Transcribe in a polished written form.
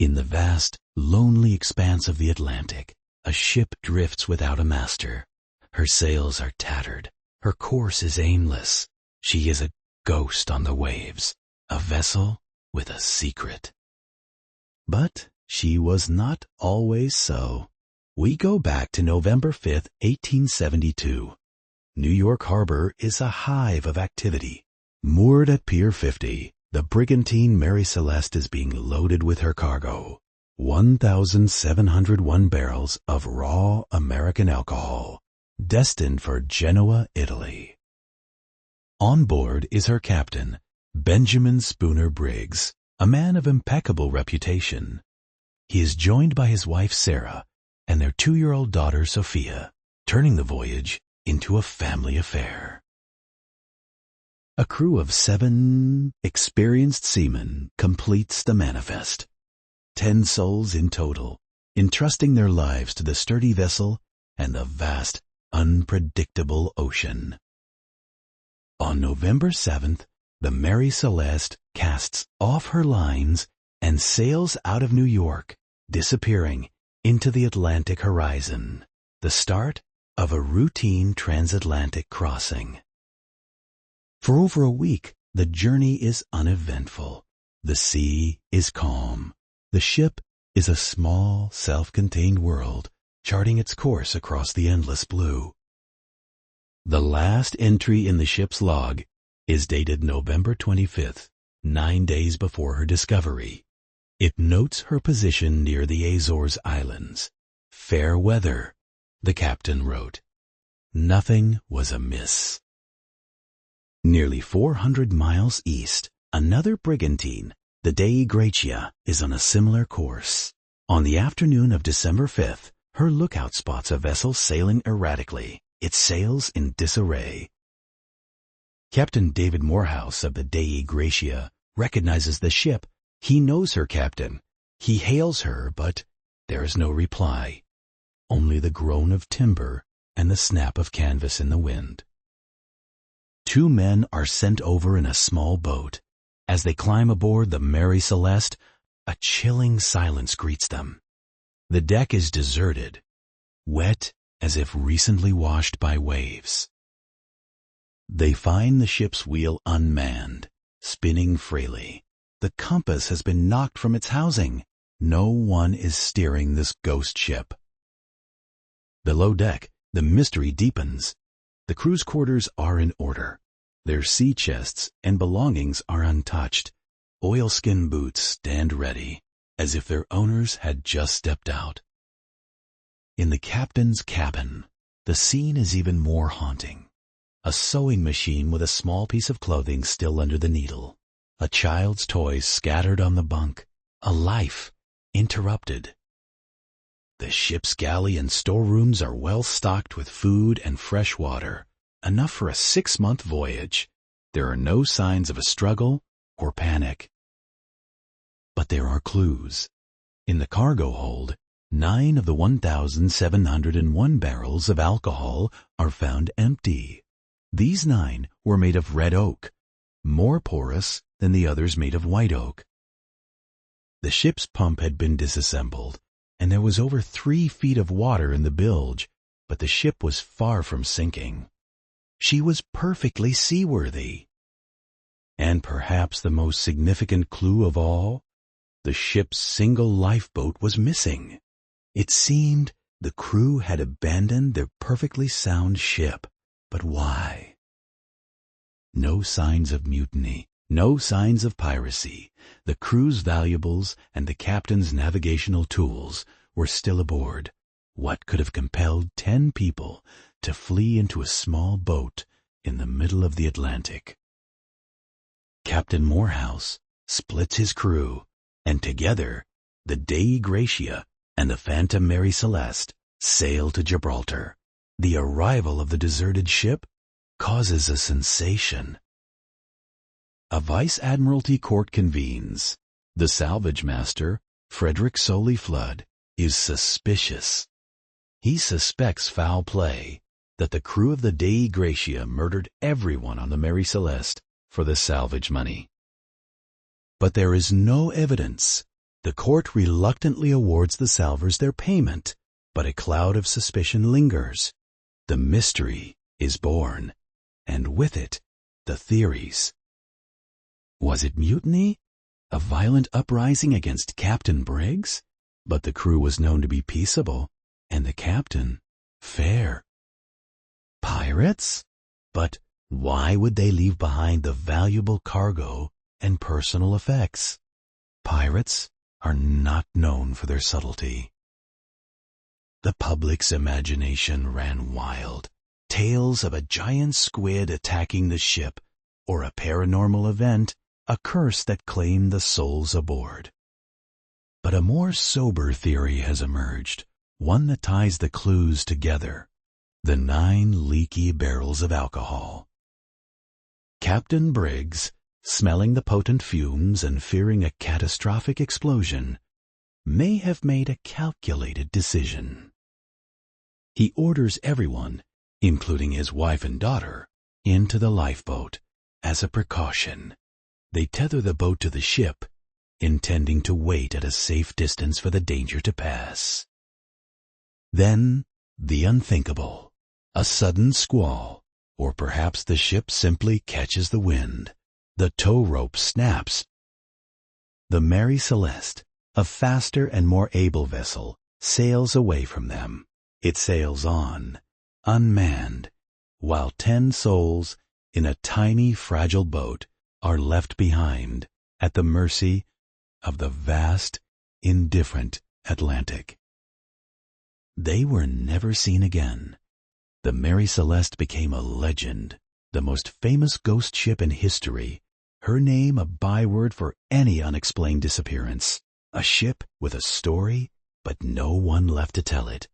In the vast, lonely expanse of the Atlantic, a ship drifts without a master. Her sails are tattered. Her course is aimless. She is a ghost on the waves, a vessel with a secret. But she was not always so. We go back to November 5th, 1872. New York Harbor is a hive of activity. Moored at Pier 50, the brigantine Mary Celeste is being loaded with her cargo, 1,701 barrels of raw American alcohol, destined for Genoa, Italy. On board is her captain, Benjamin Spooner Briggs, a man of impeccable reputation. He is joined by his wife Sarah and their 2-year-old daughter Sophia, turning the voyage into a family affair. A crew of 7 experienced seamen completes the manifest. 10 souls in total, entrusting their lives to the sturdy vessel and the vast, unpredictable ocean. On November 7th, the Mary Celeste casts off her lines and sails out of New York, disappearing into the Atlantic horizon, the start of a routine transatlantic crossing. For over a week, the journey is uneventful. The sea is calm. The ship is a small, self-contained world, charting its course across the endless blue. The last entry in the ship's log is dated November 25th, 9 days before her discovery. It notes her position near the Azores Islands. Fair weather, the captain wrote. Nothing was amiss. Nearly 400 miles east, another brigantine, the Dei Gratia, is on a similar course. On the afternoon of December 5th, her lookout spots a vessel sailing erratically, its sails in disarray. Captain David Morehouse of the Dei Gratia recognizes the ship. He knows her captain. He hails her, but there is no reply. Only the groan of timber and the snap of canvas in the wind. 2 men are sent over in a small boat. As they climb aboard the Mary Celeste, a chilling silence greets them. The deck is deserted, wet as if recently washed by waves. They find the ship's wheel unmanned, spinning freely. The compass has been knocked from its housing. No one is steering this ghost ship. Below deck, the mystery deepens. The crew's quarters are in order. Their sea chests and belongings are untouched. Oilskin boots stand ready, as if their owners had just stepped out. In the captain's cabin, the scene is even more haunting. A sewing machine with a small piece of clothing still under the needle. A child's toy scattered on the bunk. A life interrupted. The ship's galley and storerooms are well stocked with food and fresh water, enough for a 6-month voyage. There are no signs of a struggle or panic. But there are clues. In the cargo hold, 9 of the 1,701 barrels of alcohol are found empty. These 9 were made of red oak, more porous than the others made of white oak. The ship's pump had been disassembled, and there was over 3 feet of water in the bilge, but the ship was far from sinking. She was perfectly seaworthy. And perhaps the most significant clue of all, the ship's single lifeboat was missing. It seemed the crew had abandoned their perfectly sound ship. But why? No signs of mutiny, no signs of piracy. The crew's valuables and the captain's navigational tools were still aboard. What could have compelled 10 people to flee into a small boat in the middle of the Atlantic? Captain Morehouse splits his crew, and together the Dei Gratia and the Phantom Mary Celeste sail to Gibraltar. The arrival of the deserted ship causes a sensation. A Vice Admiralty court convenes. The salvage master, Frederick Soley Flood, is suspicious. He suspects foul play, that the crew of the Dei Gratia murdered everyone on the Mary Celeste for the salvage money. But there is no evidence. The court reluctantly awards the salvors their payment, but a cloud of suspicion lingers. The mystery is born, and with it, the theories. Was it mutiny? A violent uprising against Captain Briggs? But the crew was known to be peaceable, and the captain fair. Pirates? But why would they leave behind the valuable cargo and personal effects? Pirates are not known for their subtlety. The public's imagination ran wild. Tales of a giant squid attacking the ship, or a paranormal event, a curse that claimed the souls aboard. But a more sober theory has emerged, one that ties the clues together: the 9 leaky barrels of alcohol. Captain Briggs, smelling the potent fumes and fearing a catastrophic explosion, may have made a calculated decision. He orders everyone, including his wife and daughter, into the lifeboat as a precaution. They tether the boat to the ship, intending to wait at a safe distance for the danger to pass. Then, the unthinkable, a sudden squall, or perhaps the ship simply catches the wind. The tow rope snaps. The Mary Celeste, a faster and more able vessel, sails away from them. It sails on, unmanned, while 10 souls in a tiny, fragile boat are left behind at the mercy of the vast, indifferent Atlantic. They were never seen again. The Mary Celeste became a legend, the most famous ghost ship in history, her name a byword for any unexplained disappearance. A ship with a story, but no one left to tell it.